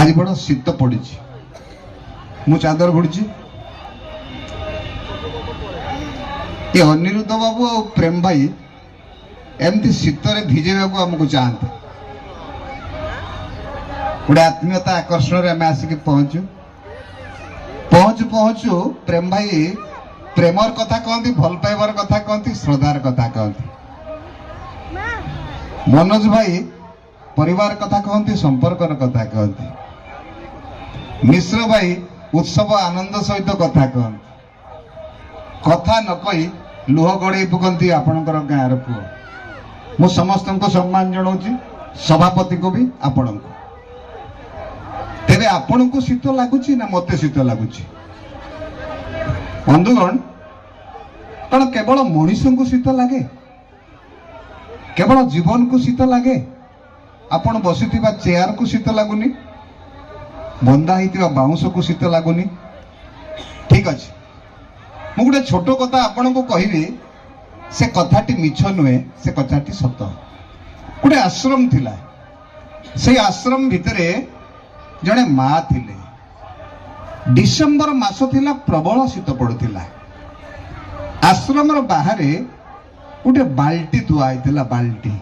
आज बड़ शीत पड़ी मु चादर घोड़ी ये अनिरुद्ध बाबू और प्रेम भाई एमती शीतर भिजेवा को आमको चाहते गोटे आत्मीयता आकर्षण आम आसिक पहुंचु पहुंचु पहुंचु प्रेम भाई प्रेमर कथा कहती भल पाइबार कथा कहती श्रद्धार कथा कहती मनोज भाई परिवार कथा कहती संपर्कर कथा कहती मिश्र भाई उत्सव आनंद सहित कथा कहती कथा न कही लुह गड़े पकती आपणकर गाँव पुओ मु समस्त को सम्मान जनाऊँ सभापति को भी आपण को तेरे आपण को शीत लगुच ना मत शीत लगुच बंधुगण कौन केवल मनीष को शीत लगे केवल जीवन को शीत लगे आपण बसी चेयर को शीत लगुनि बंदा होता बाउंस को शीत लगुनि ठीक अच्छे मु गोटे छोट कथा आपण को कहबी से कथाटी मिछ नुहे से कथाटी सत गोटे आश्रम थिला से आश्रम भितरे जड़े माँ थिले डिसेम्बर मास थिला प्रबल शीत पड़ुथिला आश्रम बाहर गोटे बाल्टी थुआ होता बाल्टी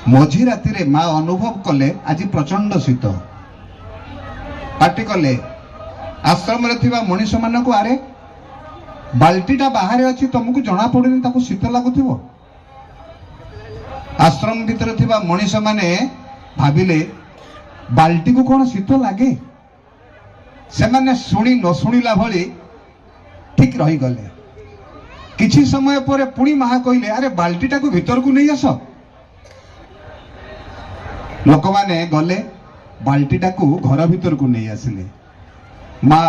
मझी राति माँ अनुभव कले आज प्रचंड शीत पार्टी कले आश्रम मनीष मान को आरे बाल्टीटा बाहर अच्छी तुमको जना पड़े ताको शीत लगुव आश्रम भीतर थिबा मनीष माने भाविले बाल्टी को कौन शीत लगे से माने शुणी न शुणिला भली ठीक रही गले किछि समय पर पुणी माँ कहले अरे बाल्टीटा को भीतर को नहीं आस लोक माने गले बाल्टीटा को घर भीतर को नहीं आसिले माँ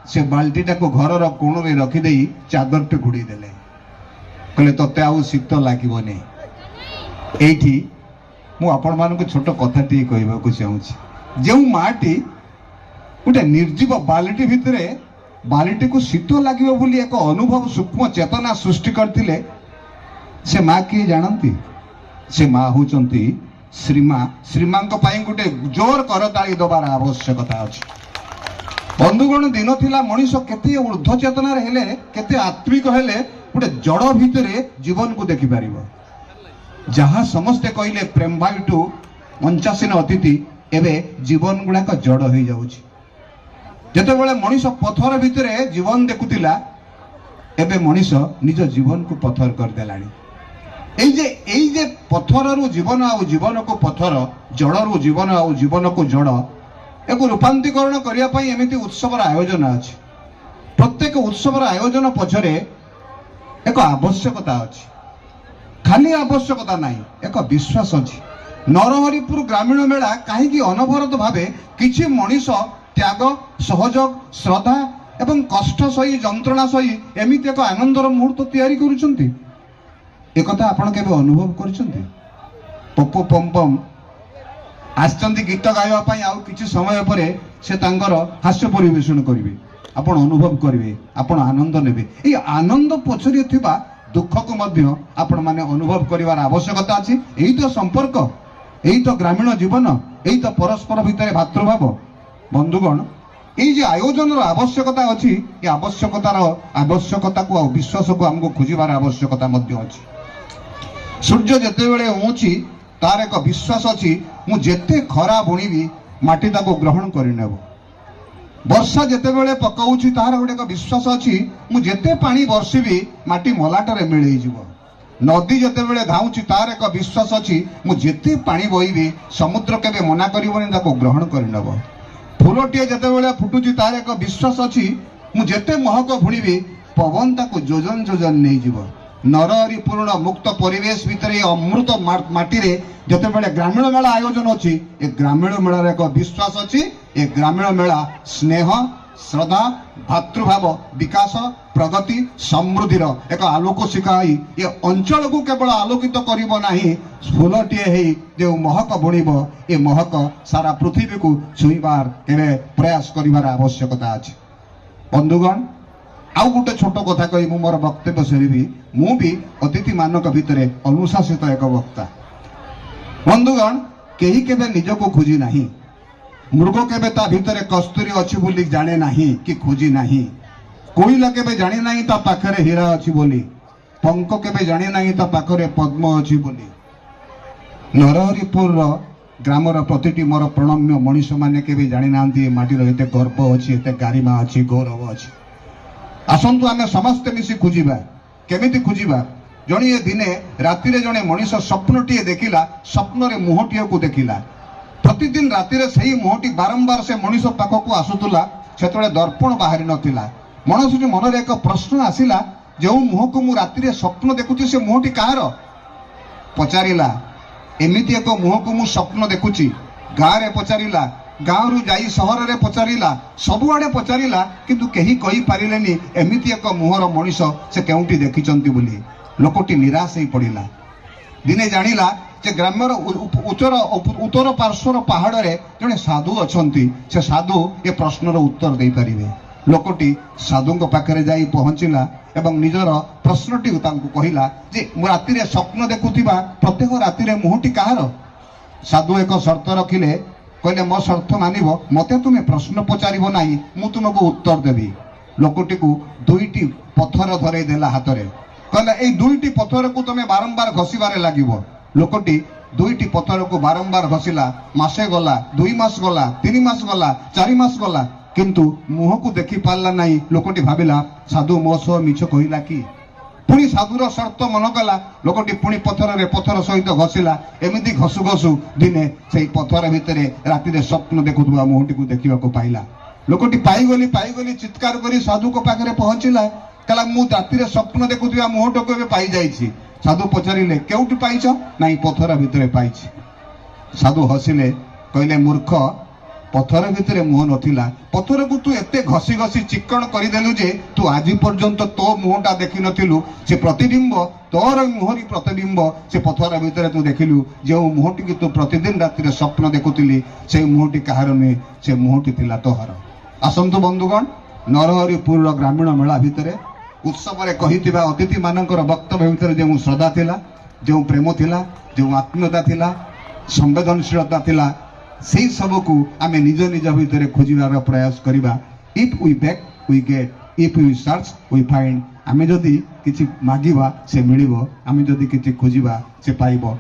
से बाल्टीटा को घर कोण में रखिदे चादर टे घोड़ी देले कहले तते आउ शीत लागबनी एठी मु आपण मान को छोट कथा टी कहबा को चाहूँ जो माटी गोटे निर्जीव बाल्टी भितर बाल्टी को शीत लगे बोली एक अनुभव सूक्ष्म चेतना सृष्टि करथिले से माँ किए जानती से माँ होचंती श्रीमा श्रीमा गोटे जोर करताली दबार आवश्यकता अच्छी बंधुगण दिन थिला मनीष केते ऊर्ध्व चेतनार हेले केते आत्मिक हेले गोटे जड़ भितर जीवन को देखि पारिबो जहाँ समस्ते कहले प्रेम भाई टू 85 अतिथि एवं जीवन गुड़ाक जड़ हो जाउछि जेतेबेले मनीष पथर भितर जीवन देखुतिला एबे मनीष निज जीवन को पथर कर देलानी एई जे पथर रु जीवन आ जीवन को पथर जड़ रु जीवन आ जीवन को जड़ एक रूपांतरीकरण करने एमती उत्सवर आयोजन अच्छी प्रत्येक उत्सवर आयोजन पछरे एक आवश्यकता अच्छी खाली आवश्यकता नहीं एक विश्वास अच्छी नरहरिपुर ग्रामीण मेला कहीं अनवरत भावे किछि मनीष त्याग सहयोग श्रद्धा एवं कष्ट सही जंत्रणा सही एमती एक आनंदर मुहूर्त तैयारी करुछंती एकथा आपण केबे अनुभव करिसंती पप्पू पमपम आसचंदी गीत गाइबा पई आउ किछि समय परे से तांकर हास्य परिवेषण करिवे आपण अनुभव करिवे आपण आनंद नेबे ए आनंद पछरे थिबा दुख को मध्य आपण माने अनुभव करिवार आवश्यकता अछि एई तो संपर्क एई तो ग्रामीण जीवन एई तो परस्पर भितर भातृभाव बंधुगण एई जे आयोजन आवश्यकता अछि ए आवश्यकता को विश्वास को हमको खोजिबार आवश्यकता मध्य अछि सूर्य जेते बेले होछि तार एक विश्वास अच्छी मु जेते खरा बुणीबी माटी ताको ग्रहण करिनेब वर्षा जेते बेले पकाउछि तार गोटे एक विश्वास अच्छी मु जेते पानी बर्षिबी माटी मलाटरे मिलई जिवो नदी जेते बेले धाउछि तार एक विश्वास अच्छी मु जेते पानी बहिबी समुद्र केबे मना करिवनी ताको ग्रहण करिनेब फूलटिए जेते बेले फुटुछि तार एक विश्वास अच्छी मु जेते महक भुणीबी पवन ताको जोजन जोजन नहीं जिवो नरहरिपूर्ण मुक्त परिवेश भितर अमृत माटी रे जते बेले ग्रामीण मेला आयोजन अच्छी ए ग्रामीण मेला एक विश्वास अच्छी ए ग्रामीण मेला स्नेह श्रद्धा भातृभाव विकास प्रगति समृद्धि एक आलोक शिखाई ये अंचल को केवल आलोकित करिबो नाही फूलटिए हे जो महक बुणीब ए महक सारा पृथ्वी को छुईबार एबे प्रयास करिबार आवश्यकता अछि बंधुगण आउ गोटे छोट कथा कही मु मोर वक्तव्य सरीबी मु भी अतिथि मानक भितर अनुशासित एक वक्ता बंधुगण कहीं केबे निज को खोजी नहीं मृग केबे ता भितरे कस्तूरी अछि बोली जाने नाही कि खोजी नाही कोइला केबे जाने नाही ता पाखरे हीरा अछि बोली पंक केबे जाने नाही ता पाखरे पद्म अछि बोली नरहरिपुर ग्रामर प्रतिटी मोर प्रणम्य मनीष माने केबे जाने नांती माटीर एते गर्व अछि एते गारिमा अछि गौरव अछि आसंतु आमे समस्त मिसी खुजिबा केमिति खुजिबा जणी ए दिने राति रे जणे मनीष स्वप्नटी देखिला स्वप्न रे मुहटिया को देखिला प्रतिदिन राति रे सही मुहटी बारंबार से मनीष पाखक आसुतुला सेतळे दर्पण बाहरी नथिला मनीषटी मन रे एक प्रश्न आसिला जो मुह को मु राति रे स्वप्न देखुची से मुहटी कहार पचारिला एमिति एक मुह को मु स्वप्न देखुची गाँ रे पचारिला गाँव रु जाई सहर रे पचारिला सबुआडे पचारिला किंतु केही कहि पारिलेनी एमिति एक मुहर मनीष से केउंटी देखिचंती बोली लोकटी निराश ही पड़िला दिने जानिला जे ग्रामर उत्तर पार्श्वर पहाड़ रे जने साधु अछंती से साधु ए प्रश्नर उत्तर दे पारिबे लोकटी साधुंक पाखरे जाई पहुंचिला एवं निजर प्रश्नटी तांको कहिला जे मु राति रे स्वप्न देखुथिबा प्रत्येक राति रे मुहटी कहार साधु एक शर्त रखिले कहले मो शर्त मानिबो मते तुमे प्रश्न पचारिबो नाही मु तुमको उत्तर देबी लोकटी को दुईटी पत्थर धरे देला हातरे कहला ए दुईटी पत्थर को तुमे बारंबार घसीबारे लागिबो लोकटी दुईटी पत्थर को बारंबार घसीला मासे गला 2 मास गला 3 मास गला 4 मास गला किंतु मुह को देखि पारला नाही लोकटी भाबिला साधु मो सह मिछ कहिला कि पुणी साधुर शर्त मन कला लोकटी पुणी पत्थर रे पत्थर सहित घसीला एमिति घसु घसु दिने सेई पत्थर भितरे राति रे स्वप्न देखुथुवा मुहटी को देखिबा को पाइला लोकटी पाइगली चित्कार करी साधु को पाखरे पहुंचिला कहला मु राति रे स्वप्न देखुथुवा मुहटो को पाई जाईछि साधु पचारिले केउटी पाइछ नाही पत्थर भितरे पाइछि साधु हसिले कहले मूर्ख पत्थर भितरे मुह नथिला पत्थर को तू एते घसी घसी चिक्कण करी देलु जे तू आज पर्यंत तो मुहटा देखि नथिलु से प्रतिबिंब तोर मुहरी प्रतिबिंब से पत्थर भितरे तू देखिलु जे मुहटी की तू प्रतिदिन राति रे स्वप्न देखुतिली से मुहटी कहार ने से मुहटी थिला तोहर आसंतु बंधुगण नरहरिपुर ग्रामीण मेला भितरे उत्सव रे कहितिबा अतिथि मानकर वक्तव्य भितरे जे श्रद्धा थिला जे प्रेम थिला जे आत्मीयता थिला संवेदनशीलता थिला से सब को आमे निज निज भितर खोजिबार प्रयास करिबा if we back we get if we search we find आमे जदि किछि मागिबा से मिलिबो आमे जदि किछि खोजिबा से पाइबो।